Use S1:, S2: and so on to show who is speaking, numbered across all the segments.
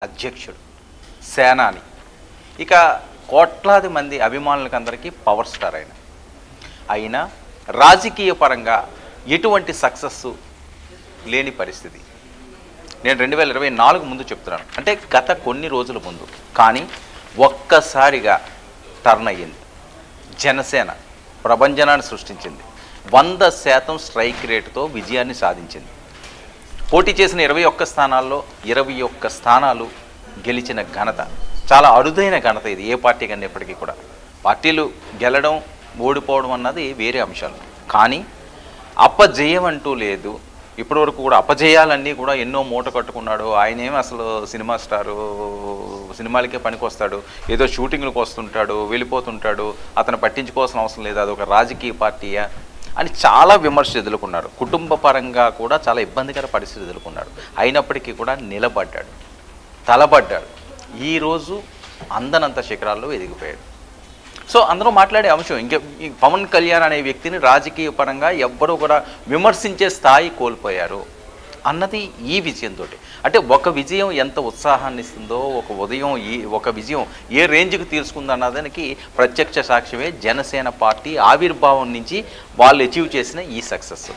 S1: అధ్యక్షుడు, సేనాని, ఇక కోట్లాది మంది అభిమానులకు అందరికీ పవర్ స్టార్ అయినా రాజకీయ పరంగా ఎటువంటి సక్సెస్ లేని పరిస్థితి. నేను 2024 ముందు చెప్తున్నాను, అంటే గత కొన్ని రోజుల ముందు. కానీ ఒక్కసారిగా టర్న్ అయ్యింది. జనసేన ప్రభంజనాన్ని సృష్టించింది. 100% స్ట్రైక్ రేటుతో విజయాన్ని సాధించింది. పోటీ చేసిన 21 స్థానాల్లో 21 స్థానాలు గెలిచిన ఘనత చాలా అరుదైన ఘనత. ఇది ఏ పార్టీ కన్నప్పటికీ కూడా పార్టీలు గెలడం ఓడిపోవడం అన్నది వేరే అంశాలు. కానీ అపజయం అంటూ లేదు. ఇప్పటివరకు కూడా అపజయాలన్నీ కూడా ఎన్నో మూట కట్టుకున్నాడు. ఆయనేమి అసలు సినిమా స్టారు, సినిమాలకే పనికొస్తాడు, ఏదో షూటింగ్లకు వస్తుంటాడు, వెళ్ళిపోతుంటాడు, అతను పట్టించుకోవాల్సిన అవసరం లేదు, అదొక రాజకీయ పార్టీయా అని చాలా విమర్శలు ఎదుర్కొన్నాడు. కుటుంబ పరంగా కూడా చాలా ఇబ్బందికర పరిస్థితి ఎదుర్కొన్నాడు. అయినప్పటికీ కూడా నిలబడ్డాడు, తలబడ్డాడు. ఈరోజు అందనంత శిఖరాల్లో ఎదిగిపోయాడు. సో అందరూ మాట్లాడే అంశం ఇంకే ఈ పవన్ కళ్యాణ్ అనే వ్యక్తిని రాజకీయ పరంగా ఎవ్వరూ కూడా విమర్శించే స్థాయి కోల్పోయారు అన్నది ఈ విజయంతో. అంటే ఒక విజయం ఎంత ఉత్సాహాన్ని ఇస్తుందో, ఒక విజయం ఏ రేంజ్కి తీసుకుందో అన్నదానికి ప్రత్యక్ష సాక్ష్యమే జనసేన పార్టీ ఆవిర్భావం నుంచి వాళ్ళు అచీవ్ చేసిన ఈ సక్సెస్.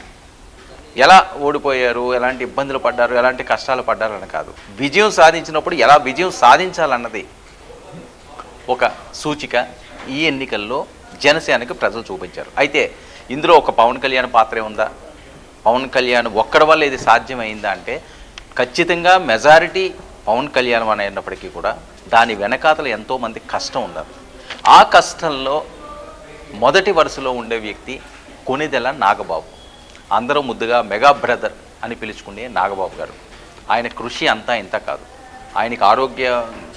S1: ఎలా ఓడిపోయారు, ఎలాంటి ఇబ్బందులు పడ్డారు, ఎలాంటి కష్టాలు పడ్డారు అని కాదు, విజయం సాధించినప్పుడు ఎలా విజయం సాధించాలన్నది ఒక సూచిక ఈ ఎన్నికల్లో జనసేనకి ప్రజలు చూపించారు. అయితే ఇందులో ఒక పవన్ కళ్యాణ్ పాత్రే ఉందా, పవన్ కళ్యాణ్ ఒక్కడి వల్ల ఇది సాధ్యమైందా అంటే ఖచ్చితంగా మెజారిటీ పవన్ కళ్యాణ్ అయినప్పటికీ కూడా దాని వెనకాతల ఎంతోమంది కష్టం ఉన్నారు. ఆ కష్టంలో మొదటి వరుసలో ఉండే వ్యక్తి కొణిదెల నాగబాబు. అందరూ ముద్దుగా మెగా బ్రదర్ అని పిలుచుకునే నాగబాబు గారు. ఆయన కృషి అంతా ఇంత కాదు. ఆయనకి ఆరోగ్య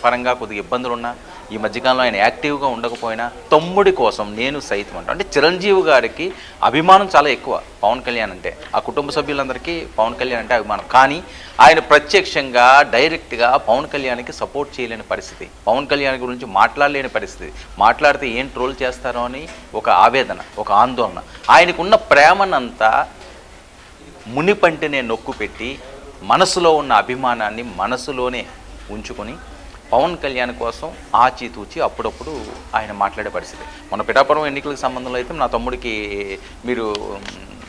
S1: పరంగా కొద్దిగా ఇబ్బందులున్నా, ఈ మధ్యకాలంలో ఆయన యాక్టివ్గా ఉండకపోయినా తమ్ముడి కోసం నేను సైతం అంటే చిరంజీవి గారికి అభిమానం చాలా ఎక్కువ పవన్ కళ్యాణ్ అంటే. ఆ కుటుంబ సభ్యులందరికీ పవన్ కళ్యాణ్ అంటే అభిమానం. కానీ ఆయన ప్రత్యక్షంగా డైరెక్ట్గా పవన్ కళ్యాణ్కి సపోర్ట్ చేయలేని పరిస్థితి, పవన్ కళ్యాణ్ గురించి మాట్లాడలేని పరిస్థితి, మాట్లాడితే ఏం ట్రోల్ చేస్తారో అని ఒక ఆవేదన, ఒక ఆందోళన. ఆయనకున్న ప్రేమనంతా మునిపంటినే నొక్కు పెట్టి మనసులో ఉన్న అభిమానాన్ని మనసులోనే ఉంచుకొని పవన్ కళ్యాణ్ కోసం ఆచితూచి అప్పుడప్పుడు ఆయన మాట్లాడే పరిస్థితి. మన పిఠాపురం ఎన్నికలకు సంబంధంలో అయితే నా తమ్ముడికి మీరు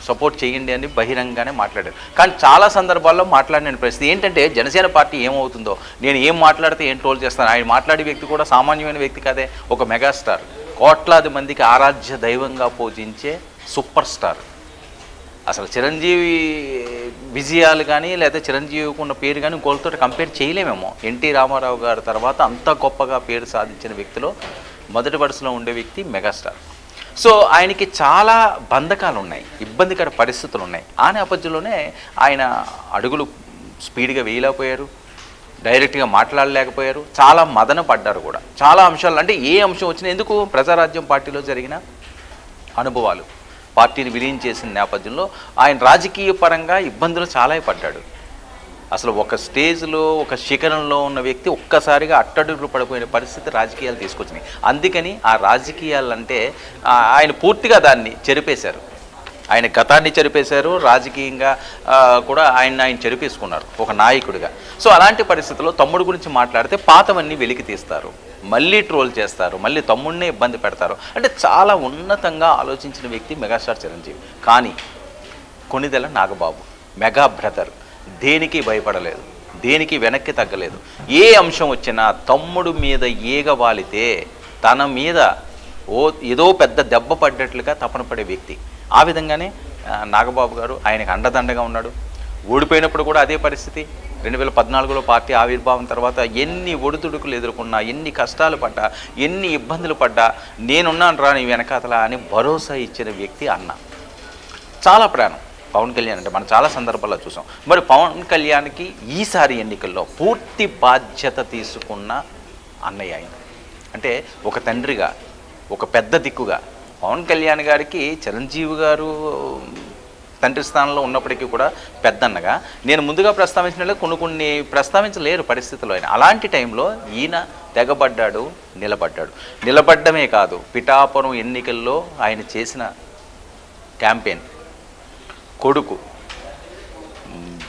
S1: సపోర్ట్ చేయండి అని బహిరంగానే మాట్లాడారు. కానీ చాలా సందర్భాల్లో మాట్లాడిన పరిస్థితి ఏంటంటే జనసేన పార్టీ ఏమవుతుందో, నేను ఏం మాట్లాడితే ఏం ట్రోల్ చేస్తాను. ఆయన మాట్లాడే వ్యక్తి కూడా సామాన్యమైన వ్యక్తి కాదే, ఒక మెగాస్టార్, కోట్లాది మందికి ఆరాధ్య దైవంగా పూజించే సూపర్ స్టార్. అసలు చిరంజీవి విజయాలు కానీ లేదా చిరంజీవికి ఉన్న పేరు కానీ ఇంకోళ్ళతో కంపేర్ చేయలేమేమో. ఎన్టీ రామారావు గారి తర్వాత అంత గొప్పగా పేరు సాధించిన వ్యక్తిలో మొదటి వరుసలో ఉండే వ్యక్తి మెగాస్టార్. సో ఆయనకి చాలా బంధకాలు ఉన్నాయి, ఇబ్బందికర పరిస్థితులు ఉన్నాయి. ఆ నేపథ్యంలోనే ఆయన అడుగులు స్పీడ్గా వేయలేకపోయారు, డైరెక్ట్గా మాట్లాడలేకపోయారు, చాలా మదన పడ్డారు కూడా. చాలా అంశాలు అంటే ఏ అంశం వచ్చినా, ఎందుకు ప్రజారాజ్యం పార్టీలో జరిగిన అనుభవాలు, పార్టీని విలీనం చేసిన నేపథ్యంలో ఆయన రాజకీయ పరంగా ఇబ్బందులు చాలా పడ్డాడు. అసలు ఒక స్టేజ్లో ఒక శిఖరంలో ఉన్న వ్యక్తి ఒక్కసారిగా అట్టడుగులు పడిపోయిన పరిస్థితి రాజకీయాలు తీసుకొచ్చినాయి. అందుకని ఆ రాజకీయాలంటే ఆయన పూర్తిగా దాన్ని చెరిపేశారు. ఆయన గతాన్ని చెరిపేశారు, రాజకీయంగా కూడా ఆయన చెరిపేసుకున్నారు ఒక నాయకుడిగా. సో అలాంటి పరిస్థితుల్లో తమ్ముడు గురించి మాట్లాడితే పాతవన్నీ వెలికి తీస్తారు, మళ్ళీ ట్రోల్ చేస్తారు, మళ్ళీ తమ్ముడినే ఇబ్బంది పెడతారు. అంటే చాలా ఉన్నతంగా ఆలోచించిన వ్యక్తి మెగాస్టార్ చిరంజీవి. కానీ కొణిదెల నాగబాబు మెగా బ్రదర్ దేనికి భయపడలేదు, దేనికి వెనక్కి తగ్గలేదు. ఏ అంశం వచ్చినా తమ్ముడు మీద ఈగ వాలితే తన మీద ఏదో పెద్ద దెబ్బ పడ్డట్లుగా తపన పడే వ్యక్తి. ఆ విధంగానే నాగబాబు గారు ఆయనకు అండదండగా ఉన్నాడు. ఓడిపోయినప్పుడు కూడా అదే పరిస్థితి. 2014లో పార్టీ ఆవిర్భావం తర్వాత ఎన్ని ఒడిదుడుకులు ఎదుర్కొన్నా, ఎన్ని కష్టాలు పడ్డా, ఎన్ని ఇబ్బందులు పడ్డా నేనున్నాను రా నీ వెనకాతలా అని భరోసా ఇచ్చిన వ్యక్తి అన్న. చాలా ప్రాణం పవన్ కళ్యాణ్ అంటే మనం చాలా సందర్భాల్లో చూసాం. మరి పవన్ కళ్యాణ్కి ఈసారి ఎన్నికల్లో పూర్తి బాధ్యత తీసుకున్న అన్నయ్య ఆయన. అంటే ఒక తండ్రిగా, ఒక పెద్ద దిక్కుగా పవన్ కళ్యాణ్ గారికి చిరంజీవి గారు తండ్రి స్థానంలో ఉన్నప్పటికీ కూడా పెద్దన్నగా నేను ముందుగా ప్రస్తావించినట్లు కొన్ని ప్రస్తావించలేరు పరిస్థితుల్లో. ఆయన అలాంటి టైంలో ఈయన తెగబడ్డాడు, నిలబడ్డాడు. నిలబడ్డమే కాదు, పిఠాపురం ఎన్నికల్లో ఆయన చేసిన క్యాంపెయిన్, కొడుకు,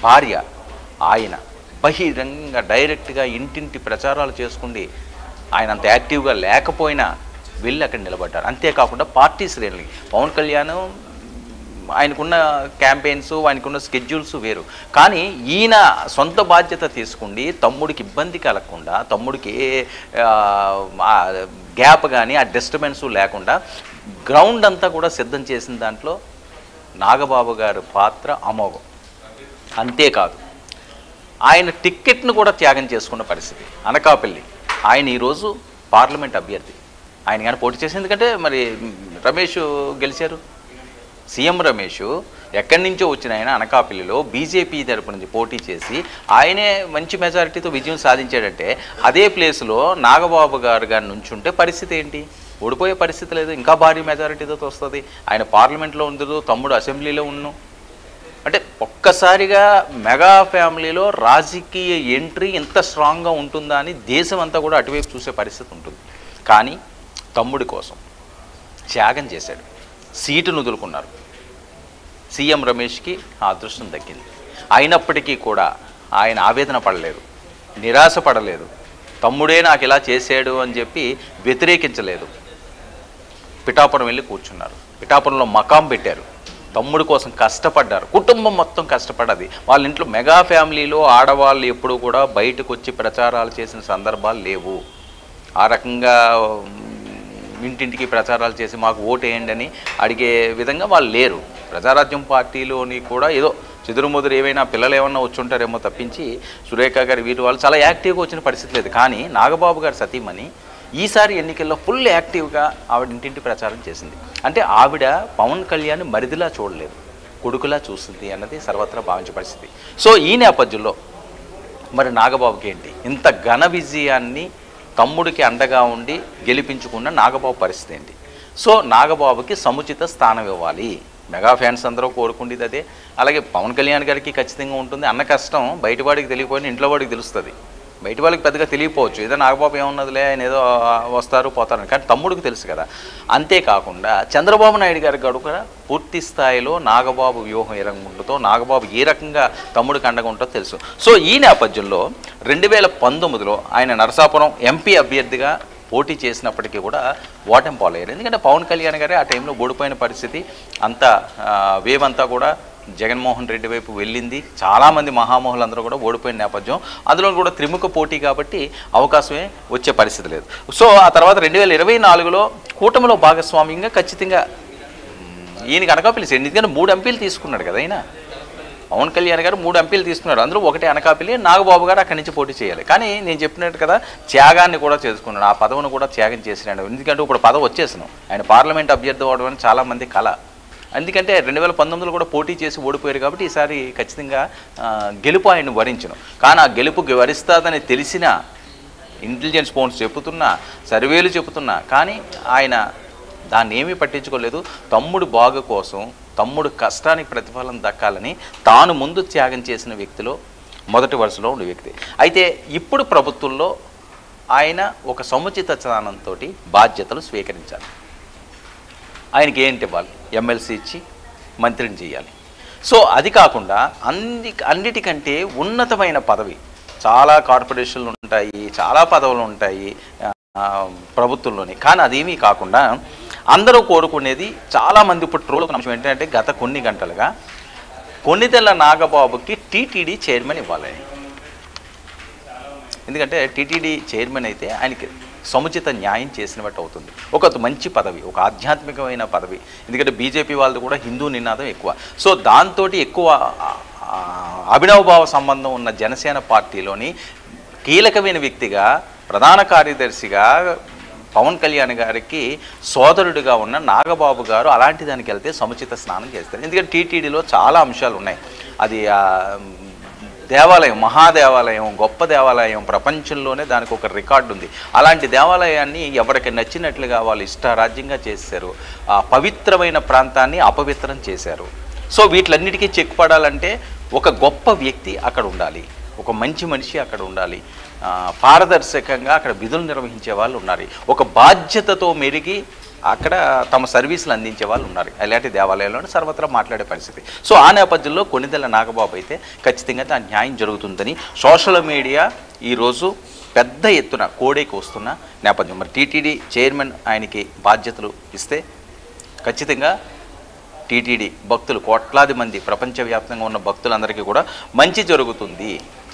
S1: భార్య, ఆయన బహిరంగంగా డైరెక్ట్గా ఇంటింటి ప్రచారాలు చేసుకుండి ఆయన అంత యాక్టివ్గా లేకపోయినా వెళ్ళి అక్కడ నిలబడ్డారు. అంతేకాకుండా పార్టీ శ్రేణులు పవన్ కళ్యాణ్ ఆయనకున్న క్యాంపెయిన్స్ ఆయనకున్న స్కెడ్యూల్స్ వేరు, కానీ ఈయన సొంత బాధ్యత తీసుకుండి తమ్ముడికి ఇబ్బంది కలగకుండా, తమ్ముడికి గ్యాప్ కానీ ఆ డిస్టర్బెన్స్ లేకుండా గ్రౌండ్ అంతా కూడా సిద్ధం చేసిన దాంట్లో నాగబాబు గారి పాత్ర అమోఘం. అంతేకాదు ఆయన టిక్కెట్ను కూడా త్యాగం చేసుకున్న పరిస్థితి. అనకాపల్లి ఆయన ఈరోజు పార్లమెంట్ అభ్యర్థి, ఆయన కానీ పోటీ చేసి, ఎందుకంటే మరి రమేష్ గెలిచారు. సీఎం రమేష్ ఎక్కడి నుంచో వచ్చిన ఆయన అనకాపల్లిలో బీజేపీ తరపు నుంచి పోటీ చేసి ఆయనే మంచి మెజారిటీతో విజయం సాధించాడంటే అదే ప్లేస్లో నాగబాబు గారు నుంచుంటే పరిస్థితి ఏంటి? ఓడిపోయే పరిస్థితి లేదు, ఇంకా భారీ మెజారిటీతో వస్తుంది. ఆయన పార్లమెంట్లో ఉండదు, తమ్ముడు అసెంబ్లీలో ఉన్ను. అంటే ఒక్కసారిగా మెగా ఫ్యామిలీలో రాజకీయ ఎంట్రీ ఇంత స్ట్రాంగ్గా ఉంటుందా అని దేశం అంతా కూడా అటువైపు చూసే పరిస్థితి ఉంటుంది. కానీ తమ్ముడి కోసం త్యాగం చేశాడు, సీటును వదులుకున్నారు. సీఎం రమేష్కి ఆ అదృష్టం దక్కింది. అయినప్పటికీ కూడా ఆయన ఆవేదన పడలేదు, నిరాశ పడలేదు, తమ్ముడే నాకు ఇలా చేశాడు అని చెప్పి వ్యతిరేకించలేదు. పిఠాపురం వెళ్ళి కూర్చున్నారు, పిఠాపురంలో మకాం పెట్టారు, తమ్ముడి కోసం కష్టపడ్డారు. కుటుంబం మొత్తం కష్టపడ్డది. వాళ్ళ ఇంట్లో మెగా ఫ్యామిలీలో ఆడవాళ్ళు ఎప్పుడూ కూడా బయటకు వచ్చి ప్రచారాలు చేసిన సందర్భాలు లేవు. ఆ రకంగా ఇంటింటికి ప్రచారాలు చేసి మాకు ఓటు వేయండి అని అడిగే విధంగా వాళ్ళు లేరు. ప్రజారాజ్యం పార్టీలోని కూడా ఏదో చెదురుముదురు ఏవైనా పిల్లలు ఏమన్నా వచ్చి ఉంటారేమో తప్పించి సురేఖ గారి వీరు వాళ్ళు చాలా యాక్టివ్గా వచ్చిన పరిస్థితి లేదు. కానీ నాగబాబు గారి సతీమణి ఈసారి ఎన్నికల్లో ఫుల్ యాక్టివ్గా ఆవిడ ఇంటింటి ప్రచారం చేసింది. అంటే ఆవిడ పవన్ కళ్యాణ్ మరిదిలా చూడలేదు, కొడుకులా చూస్తుంది అన్నది సర్వత్రా భావించే పరిస్థితి. సో ఈ నేపథ్యంలో మరి నాగబాబుకి ఏంటి ఇంత ఘన విజయాన్ని తమ్ముడికి అండగా ఉండి గెలిపించుకున్న నాగబాబు పరిస్థితి ఏంటి? సో నాగబాబుకి సముచిత స్థానం ఇవ్వాలి. మెగా ఫ్యాన్స్ అందరూ కోరుకుండేది అదే. అలాగే పవన్ కళ్యాణ్ గారికి ఖచ్చితంగా ఉంటుంది. అన్న కష్టం బయటవాడికి తెలియకపోయినా ఇంట్లో వాడికి తెలుస్తుంది. బయట వాళ్ళకి పెద్దగా తెలియకపోవచ్చు, ఏదో నాగబాబు ఏమున్నదిలే ఆయన ఏదో వస్తారు పోతారని, కానీ తమ్ముడికి తెలుసు కదా. అంతేకాకుండా చంద్రబాబు నాయుడు గారికి కూడా పూర్తి స్థాయిలో నాగబాబు వ్యూహం ఏ రకంగా ఉంటుందో, నాగబాబు ఏ రకంగా తమ్ముడికి అండగా ఉంటుందో తెలుసు. సో ఈ నేపథ్యంలో 2019లో ఆయన నరసాపురం ఎంపీ అభ్యర్థిగా పోటీ చేసినప్పటికీ కూడా ఓటమి పాలయ్యారు. ఎందుకంటే పవన్ కళ్యాణ్ గారే ఆ టైంలో ఓడిపోయిన పరిస్థితి. అంతా వేవ్ అంతా కూడా జగన్మోహన్ రెడ్డి వైపు వెళ్ళింది. చాలామంది మహామహులందరూ కూడా ఓడిపోయిన నేపథ్యం, అందులో కూడా త్రిముఖ పోటీ కాబట్టి అవకాశమే వచ్చే పరిస్థితి లేదు. సో ఆ తర్వాత 2024లో కూటమిలో భాగస్వామ్యంగా ఖచ్చితంగా ఈయనకి అనకాపల్లి, ఎందుకంటే 3 ఎంపీలు తీసుకున్నాడు కదా ఆయన. పవన్ కళ్యాణ్ గారు 3 ఎంపీలు తీసుకున్నారు, అందులో ఒకటి అనకాపల్లి. నాగబాబు గారు అక్కడి నుంచి పోటీ చేయాలి. కానీ నేను చెప్పినట్టు కదా త్యాగాన్ని కూడా చేసుకున్నాడు, ఆ పదవిని కూడా త్యాగం చేసినాడు. ఎందుకంటే ఇప్పుడు పదవి వచ్చేసినాం, ఆయన పార్లమెంట్ అభ్యర్థి అవ్వడం అని చాలామంది కళ. ఎందుకంటే 2019లో కూడా పోటీ చేసి ఓడిపోయారు కాబట్టి ఈసారి ఖచ్చితంగా గెలుపు ఆయన్ని వరించను. కానీ ఆ గెలుపు వరిస్తాదని తెలిసిన ఇంటెలిజెన్స్ ఫోన్స్ చెబుతున్నా, సర్వేలు చెబుతున్నా, కానీ ఆయన దాన్ని ఏమీ పట్టించుకోలేదు. తమ్ముడు బాగు కోసం, తమ్ముడు కష్టానికి ప్రతిఫలం దక్కాలని తాను ముందు త్యాగం చేసిన వ్యక్తిలో మొదటి వరుసలో ఉండే వ్యక్తి. అయితే ఇప్పుడు ప్రభుత్వంలో ఆయన ఒక సముచిత స్థానంతో బాధ్యతలు స్వీకరించాలి. ఆయనకి ఏంటి ఇవ్వాలి? ఎమ్మెల్సీ ఇచ్చి మంత్రిని చేయాలి. సో అది కాకుండా అన్నిటికంటే ఉన్నతమైన పదవి, చాలా కార్పొరేషన్లు ఉంటాయి, చాలా పదవులు ఉంటాయి ప్రభుత్వంలోని. కానీ అదేమీ కాకుండా అందరూ కోరుకునేది, చాలామంది ఇప్పుడు ట్రోల్ అంశం ఏంటంటే గత కొన్ని గంటలుగా కొన్నిదెళ్ల నాగబాబుకి టీటీడీ చైర్మన్ ఇవ్వాలని. ఎందుకంటే టీటీడీ చైర్మన్ అయితే ఆయనకి సముచిత న్యాయం చేసినట్టు అవుతుంది. ఒక మంచి పదవి, ఒక ఆధ్యాత్మికమైన పదవి. ఎందుకంటే బీజేపీ వాళ్ళది కూడా హిందూ నినాదం ఎక్కువ. సో దాంతో ఎక్కువ అభినవభావ సంబంధం ఉన్న జనసేన పార్టీలోని కీలకమైన వ్యక్తిగా, ప్రధాన కార్యదర్శిగా పవన్ కళ్యాణ్ గారికి సోదరుడిగా ఉన్న నాగబాబు గారు అలాంటి దానికి వెళ్తే సముచిత స్నానం చేస్తారు. ఎందుకంటే టీటీడీలో చాలా అంశాలు ఉన్నాయి. అది దేవాలయం, మహాదేవాలయం, గొప్ప దేవాలయం, ప్రపంచంలోనే దానికి ఒక రికార్డు ఉంది. అలాంటి దేవాలయాన్ని ఎవరికి నచ్చినట్లుగా వాళ్ళు ఇష్టారాజ్యంగా చేశారు. ఆ పవిత్రమైన ప్రాంతాన్ని అపవిత్రం చేశారు. సో వీటిలన్నిటికీ చెక్ పడాలంటే ఒక గొప్ప వ్యక్తి అక్కడ ఉండాలి, ఒక మంచి మనిషి అక్కడ ఉండాలి, పారదర్శకంగా అక్కడ విధులు నిర్వహించే వాళ్ళు ఉండాలి, ఒక బాధ్యతతో మెరిగి అక్కడ తమ సర్వీసులు అందించే వాళ్ళు ఉన్నారు. అలాంటి దేవాలయాల్లోనే సర్వత్రా మాట్లాడే పరిస్థితి. సో ఆ నేపథ్యంలో కొణిదెల నాగబాబు అయితే ఖచ్చితంగా దాని న్యాయం జరుగుతుందని సోషల్ మీడియా ఈరోజు పెద్ద ఎత్తున కోడేకి వస్తున్న నేపథ్యం. మరి టీటీడీ చైర్మన్ ఆయనకి బాధ్యతలు ఇస్తే ఖచ్చితంగా టీటీడీ భక్తులు కోట్లాది మంది ప్రపంచవ్యాప్తంగా ఉన్న భక్తులందరికీ కూడా మంచి జరుగుతుంది,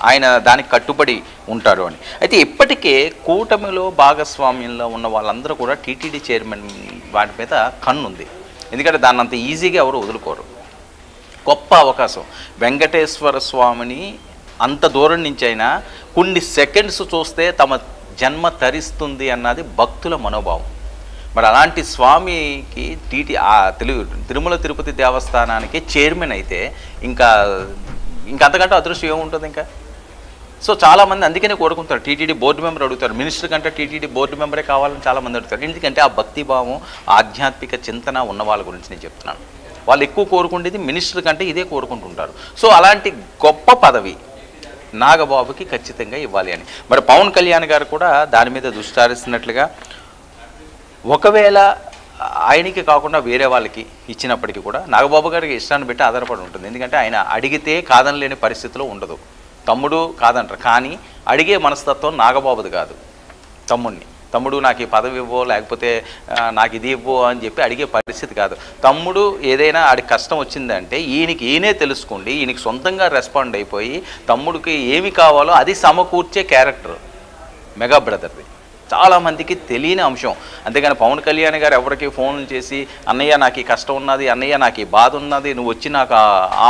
S1: ఆయన దానికి కట్టుబడి ఉంటారు అని. అయితే ఇప్పటికే కూటమిలో భాగస్వామ్యంలో ఉన్న వాళ్ళందరూ కూడా టీటీడీ చైర్మన్ వాటి మీద కన్నుంది. ఎందుకంటే దాన్ని అంత ఈజీగా ఎవరు వదులుకోరు. గొప్ప అవకాశం. వెంకటేశ్వర స్వామిని అంత దూరం నుంచి అయినా కొన్ని సెకండ్స్ చూస్తే తమ జన్మ తరిస్తుంది అన్నది భక్తుల మనోభావం. మరి అలాంటి స్వామికి తిరుమల తిరుపతి దేవస్థానానికి చైర్మన్ అయితే ఇంకా అంతకంటే అదృష్టం ఏముంటుంది ఇంకా. సో చాలామంది అందుకనే కోరుకుంటారు, టీటీడీ బోర్డు మెంబర్ అడుగుతారు, మినిస్టర్ కంటే టీటీడీ బోర్డు మెంబరే కావాలని చాలామంది అడుగుతారు. ఎందుకంటే ఆ భక్తిభావం ఆధ్యాత్మిక చింతన ఉన్న వాళ్ళ గురించి నేను చెప్తున్నాను. వాళ్ళు ఎక్కువ కోరుకుంటేది మినిస్టర్ కంటే ఇదే కోరుకుంటుంటారు. సో అలాంటి గొప్ప పదవి నాగబాబుకి ఖచ్చితంగా ఇవ్వాలి అని. మరి పవన్ కళ్యాణ్ గారు కూడా దాని మీద దృష్టి ఒకవేళ ఆయనకి కాకుండా వేరే వాళ్ళకి ఇచ్చినప్పటికీ కూడా నాగబాబు గారికి ఇష్టాన్ని బట్టి ఆధారపడి ఉంటుంది. ఎందుకంటే ఆయన అడిగితే కాదనలేని పరిస్థితిలో ఉండదు. తమ్ముడు కాదంటారు, కానీ అడిగే మనస్తత్వం నాగబాబుది కాదు. తమ్ముడు నాకు ఈ పదవి ఇవ్వో లేకపోతే నాకు ఇది ఇవ్వో అని చెప్పి అడిగే పరిస్థితి కాదు. తమ్ముడు ఏదైనా ఆడికి కష్టం వచ్చిందంటే ఈయనే తెలుసుకోండి, ఈయనకి సొంతంగా రెస్పాండ్ అయిపోయి తమ్ముడికి ఏమి కావాలో అది సమకూర్చే క్యారెక్టర్ మెగా బ్రదర్ది. చాలామందికి తెలియని అంశం. అంతేగాని పవన్ కళ్యాణ్ గారు ఎవరికి ఫోన్ చేసి అన్నయ్య నాకు ఈ కష్టం ఉన్నది, అన్నయ్య నాకు ఈ బాధ ఉన్నది, నువ్వు వచ్చి నాకు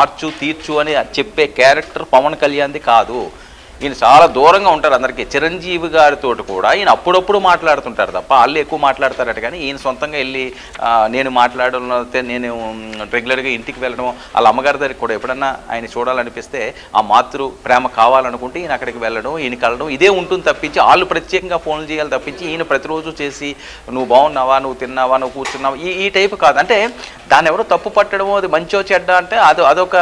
S1: ఆర్చు తీర్చు అని చెప్పే క్యారెక్టర్ పవన్ కళ్యాణ్ది కాదు. ఈయన చాలా దూరంగా ఉంటారు అందరికీ. చిరంజీవి గారితో కూడా ఈయన అప్పుడప్పుడు మాట్లాడుతుంటారు తప్ప వాళ్ళు ఎక్కువ మాట్లాడతారట. కానీ ఈయన సొంతంగా వెళ్ళి నేను మాట్లాడడం, నేను రెగ్యులర్గా ఇంటికి వెళ్ళడం, వాళ్ళ అమ్మగారి దగ్గరికి కూడా ఎప్పుడన్నా ఆయన చూడాలనిపిస్తే ఆ మాతృ ప్రేమ కావాలనుకుంటే ఈయన అక్కడికి వెళ్ళడం, ఈయనకి వెళ్ళడం ఇదే ఉంటుంది తప్పించి వాళ్ళు ప్రత్యేకంగా ఫోన్లు చేయాలి తప్పించి ఈయన ప్రతిరోజు చేసి నువ్వు బాగున్నావా, నువ్వు తిన్నావా, నువ్వు కూర్చున్నావా ఈ టైపు కాదు. అంటే దాన్ని ఎవరో తప్పు పట్టడమో అది మంచో చెడ్డ అంటే అదొక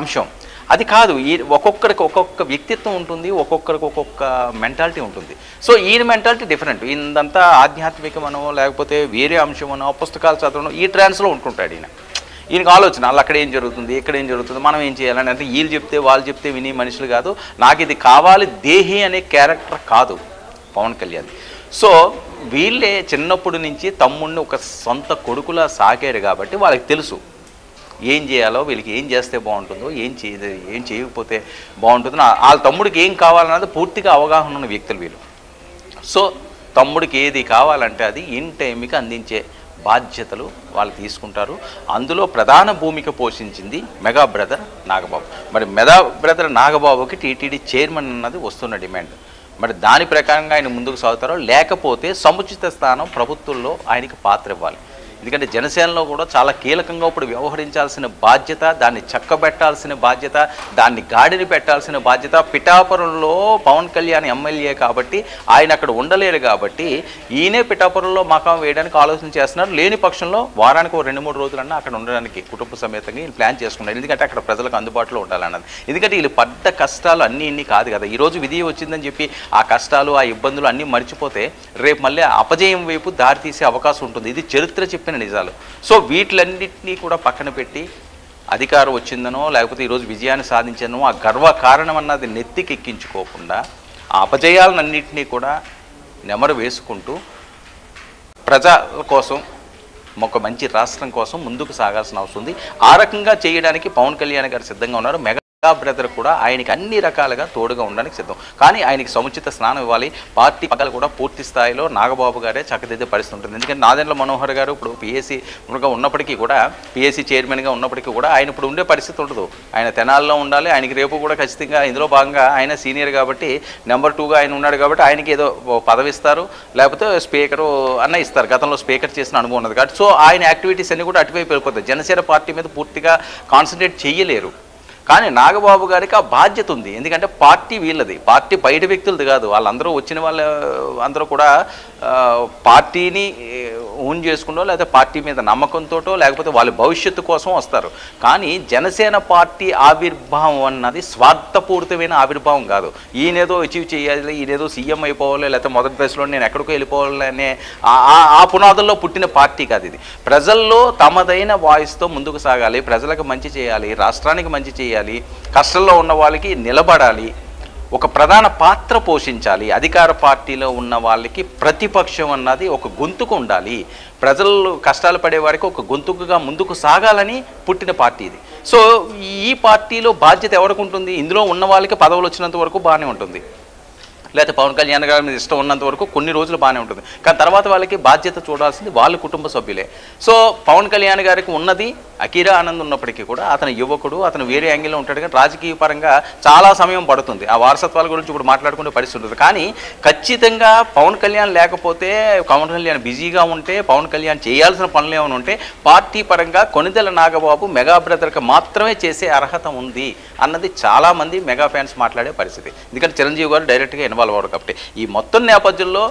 S1: అంశం. అది కాదు. ఒక్కొక్కరికి ఒక్కొక్క వ్యక్తిత్వం ఉంటుంది, ఒక్కొక్కరికి ఒక్కొక్క మెంటాలిటీ ఉంటుంది. సో ఈయన మెంటాలిటీ డిఫరెంట్. ఈయనంతా ఆధ్యాత్మికమనో లేకపోతే వేరే అంశమనో పుస్తకాలు చదవడం ఈ ట్రాన్స్లో ఉంటుంటాడు ఈయనకు ఆలోచన వాళ్ళు అక్కడ ఏం జరుగుతుంది, ఇక్కడ ఏం జరుగుతుంది, మనం ఏం చేయాలని. అంటే వీళ్ళు చెప్తే వాళ్ళు చెప్తే విని మనుషులు కాదు. నాకు ఇది కావాలి దేహి అనే క్యారెక్టర్ కాదు పవన్ కళ్యాణ్. సో వీళ్ళే చిన్నప్పటి నుంచి తమ్ముడిని ఒక సొంత కొడుకులా సాగారు కాబట్టి వాళ్ళకి తెలుసు ఏం చేయాలో, వీళ్ళకి ఏం చేస్తే బాగుంటుందో, ఏం చేయకపోతే బాగుంటుందో, వాళ్ళ తమ్ముడికి ఏం కావాలన్నది పూర్తిగా అవగాహన ఉన్న వ్యక్తులు వీళ్ళు. సో తమ్ముడికి ఏది కావాలంటే అది ఇన్ టైంకి అందించే బాధ్యతలు వాళ్ళు తీసుకుంటారు. అందులో ప్రధాన భూమిక పోషించింది మెగా బ్రదర్ నాగబాబు. మరి మెగా బ్రదర్ నాగబాబుకి టీటీడీ చైర్మన్ అన్నది వస్తున్న డిమాండ్. మరి దాని ప్రకారంగా ఆయన ముందుకు సాగుతారో లేకపోతే సముచిత స్థానం ప్రభుత్వంలో ఆయనకి పాత్ర ఇవ్వాలి. ఎందుకంటే జనసేనలో కూడా చాలా కీలకంగా ఇప్పుడు వ్యవహరించాల్సిన బాధ్యత, దాన్ని చక్కబెట్టాల్సిన బాధ్యత, దాన్ని గాడిని పెట్టాల్సిన బాధ్యత. పిఠాపురంలో పవన్ కళ్యాణ్ ఎమ్మెల్యే కాబట్టి ఆయన అక్కడ ఉండలేరు కాబట్టి ఈయనే పిఠాపురంలో మకాం వేయడానికి ఆలోచన చేస్తున్నారు. లేని పక్షంలో వారానికి 2-3 రోజులన్నా అక్కడ ఉండడానికి కుటుంబ సమేతంగా ఈయన ప్లాన్ చేసుకున్నారు. ఎందుకంటే అక్కడ ప్రజలకు అందుబాటులో ఉండాలన్నది. ఎందుకంటే వీళ్ళు పడ్డ కష్టాలు అన్నీ కాదు కదా. ఈరోజు విధి వచ్చిందని చెప్పి ఆ కష్టాలు ఆ ఇబ్బందులు అన్నీ మర్చిపోతే రేపు మళ్ళీ అపజయం వైపు దారితీసే అవకాశం ఉంటుంది. ఇది చరిత్ర చెప్పిన నిజాలు. సో వీటిలన్నింటినీ కూడా పక్కన పెట్టి అధికారం వచ్చిందనో లేకపోతే ఈరోజు విజయాన్ని సాధించనో ఆ గర్వ కారణం అన్నది నెత్తికెక్కించుకోకుండా ఆ అపజయాలన్నింటినీ కూడా నెమరు వేసుకుంటూ ప్రజల కోసం ఒక మంచి రాష్ట్రం కోసం ముందుకు సాగాల్సిన అవసరం ఉంది. ఆ రకంగా చేయడానికి పవన్ కళ్యాణ్ గారు సిద్ధంగా ఉన్నారు. మెగా బ్రదర్ కూడా ఆయనకి అన్ని రకాలుగా తోడుగా ఉండడానికి సిద్ధం. కానీ ఆయనకి సముచిత స్నానం ఇవ్వాలి. పార్టీ పక్కలు కూడా పూర్తి స్థాయిలో నాగబాబు గారే చక్కదిద్దే పరిస్థితి ఉంటుంది. ఎందుకంటే నాదెండ్ల మనోహర్ గారు ఇప్పుడు పిఎస్సీగా ఉన్నప్పటికీ కూడా, పిఎస్సీ చైర్మన్గా ఉన్నప్పటికీ కూడా ఆయన ఇప్పుడు ఉండే పరిస్థితి ఉండదు. ఆయన తెనాల్లో ఉండాలి. ఆయనకి రేపు కూడా ఖచ్చితంగా ఇందులో భాగంగా ఆయన సీనియర్ కాబట్టి నెంబర్ 2గా ఆయన ఉన్నాడు కాబట్టి ఆయనకి ఏదో పదవి ఇస్తారు, లేకపోతే స్పీకరు అన్న ఇస్తారు. గతంలో స్పీకర్ చేసిన అనుభవం ఉన్నది కాబట్టి సో ఆయన యాక్టివిటీస్ అన్నీ కూడా అటువైపు వెళ్ళిపోతాయి. జనసేన పార్టీ మీద పూర్తిగా కాన్సన్ట్రేట్ చేయలేరు. కానీ నాగబాబు గారికి ఆ బాధ్యత ఉంది. ఎందుకంటే పార్టీ వీళ్ళది, పార్టీ బయట వ్యక్తులది కాదు. వాళ్ళందరూ వచ్చిన అందరూ కూడా పార్టీని ఓన్ చేసుకుంటో లేదా పార్టీ మీద నమ్మకంతోటో లేకపోతే వాళ్ళ భవిష్యత్తు కోసం వస్తారు. కానీ జనసేన పార్టీ ఆవిర్భావం అన్నది స్వార్థపూరితమైన ఆవిర్భావం కాదు. ఈయనేదో అచీవ్ చేయాలి, ఈయనేదో సీఎం అయిపోవాలి, లేకపోతే మొదటి దశలో నేను ఎక్కడికో వెళ్ళిపోవాలి అనే ఆ పునాదుల్లో పుట్టిన పార్టీ కాదు ఇది. ప్రజల్లో తమదైన వాయిస్తో ముందుకు సాగాలి, ప్రజలకు మంచి చేయాలి, రాష్ట్రానికి మంచి చేయాలి, కష్టంలో ఉన్న వాళ్ళకి నిలబడాలి, ఒక ప్రధాన పాత్ర పోషించాలి. అధికార పార్టీలో ఉన్న వాళ్ళకి ప్రతిపక్షం అన్నది ఒక గొంతుకు ఉండాలి, ప్రజలు కష్టాలు పడే వారికి ఒక గొంతుకుగా ముందుకు సాగాలని పుట్టిన పార్టీ ఇది. సో ఈ పార్టీలో బాధ్యత ఎవరికి ఉంటుంది? ఇందులో ఉన్న వాళ్ళకి పదవులు వచ్చినంత వరకు బాగానే ఉంటుంది, లేకపోతే పవన్ కళ్యాణ్ గారి మీద ఇష్టం ఉన్నంత వరకు కొన్ని రోజులు బాగానే ఉంటుంది. కానీ తర్వాత వాళ్ళకి బాధ్యత చూడాల్సింది వాళ్ళ కుటుంబ సభ్యులే. సో పవన్ కళ్యాణ్ గారికి ఉన్నది అకీరా ఆనంద్ ఉన్నప్పటికీ కూడా అతను యువకుడు, అతను వేరే యాంగిల్లో ఉంటాడు. కానీ రాజకీయ పరంగా చాలా సమయం పడుతుంది. ఆ వారసత్వాల గురించి ఇప్పుడు మాట్లాడుకునే పరిస్థితి ఉంటుంది. కానీ ఖచ్చితంగా పవన్ కళ్యాణ్ లేకపోతే, పవన్ కళ్యాణ్ బిజీగా ఉంటే, పవన్ కళ్యాణ్ చేయాల్సిన పనులు ఏమైనా ఉంటే పార్టీ పరంగా కొణిదెల నాగబాబు మెగా బ్రదర్కి మాత్రమే చేసే అర్హత ఉంది అన్నది చాలామంది మెగా ఫ్యాన్స్ మాట్లాడే పరిస్థితి. ఎందుకంటే చిరంజీవి గారు డైరెక్ట్గా ఇన్వాల్వ్ అవ్వరు కాబట్టి. ఈ మొత్తం నేపథ్యంలో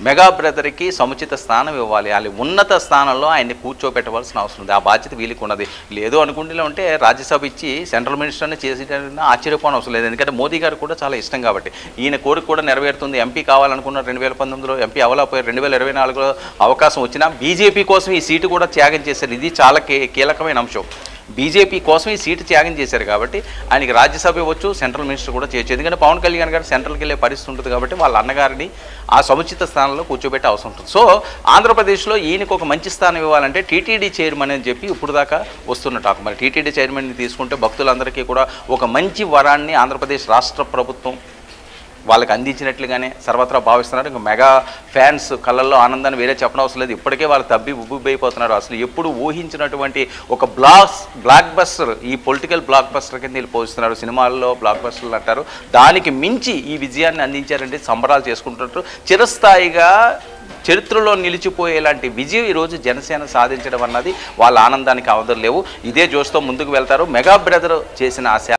S1: మెగా బ్రదర్కి సముచిత స్థానం ఇవ్వాలి, వాళ్ళ ఉన్నత స్థానంలో ఆయన్ని కూర్చోబెట్టవలసిన అవసరం ఉంది. ఆ బాధ్యత వీళ్ళకి ఉన్నది. లేదు అనుకుంటే ఉంటే రాజ్యసభ ఇచ్చి సెంట్రల్ మినిస్టర్ని చేసేటన్నా ఆశ్చర్యపోవడం అవసరం లేదు. ఎందుకంటే మోదీ గారు కూడా చాలా ఇష్టం కాబట్టి. ఈయన కోరిక కూడా నెరవేరుతుంది. ఎంపీ కావాలనుకున్న 2019లో ఎంపీ అవ్వలేకపోయారు. 2024లో అవకాశం వచ్చినా బీజేపీ కోసం ఈ సీటు కూడా త్యాగం చేశారు. ఇది చాలా కీలకమైన అంశం. బీజేపీ కోసం ఈ సీటు త్యాగం చేశారు కాబట్టి ఆయనకి రాజ్యసభ ఇవ్వచ్చు, సెంట్రల్ మినిస్టర్ కూడా చేయొచ్చు. ఎందుకంటే పవన్ కళ్యాణ్ గారు సెంట్రల్కి వెళ్ళే పరిస్థితి ఉంటుంది కాబట్టి వాళ్ళ అన్నగారిని ఆ సముచిత స్థానంలో కూర్చోబెట్టే అవసరం ఉంటుంది. సో ఆంధ్రప్రదేశ్లో ఈయనకు ఒక మంచి స్థానం ఇవ్వాలంటే టీటీడీ చైర్మన్ అని చెప్పి ఇప్పుడు దాకా వస్తున్న టాక్. మరి టీటీడీ చైర్మన్ని తీసుకుంటే భక్తులందరికీ కూడా ఒక మంచి వరాన్ని ఆంధ్రప్రదేశ్ రాష్ట్ర ప్రభుత్వం వాళ్ళకి అందించినట్లుగానే సర్వత్రా భావిస్తున్నారు. ఇంకా మెగా ఫ్యాన్స్ కళ్ళల్లో ఆనందాన్ని వేరే చెప్పడం అవసరం లేదు. ఇప్పటికే వాళ్ళు తబ్బి ఉబ్బుబైపోతున్నారు. అసలు ఎప్పుడు ఊహించినటువంటి ఒక బ్లాక్ బస్టర్, ఈ పొలిటికల్ బ్లాక్ బస్టర్ కింద వీళ్ళు పోస్తున్నారు. సినిమాల్లో బ్లాక్ బస్టర్లు అంటారు. దానికి మించి ఈ విజయాన్ని అందించారంటే సంబరాలు చేసుకుంటున్నారు. చిరస్థాయిగా చరిత్రలో నిలిచిపోయేలాంటి విజయం ఈరోజు జనసేన సాధించడం అన్నది వాళ్ళ ఆనందానికి అవధులు లేవు. ఇదే జోష్తో ముందుకు వెళ్తారు. మెగా బ్రదర్ చేసిన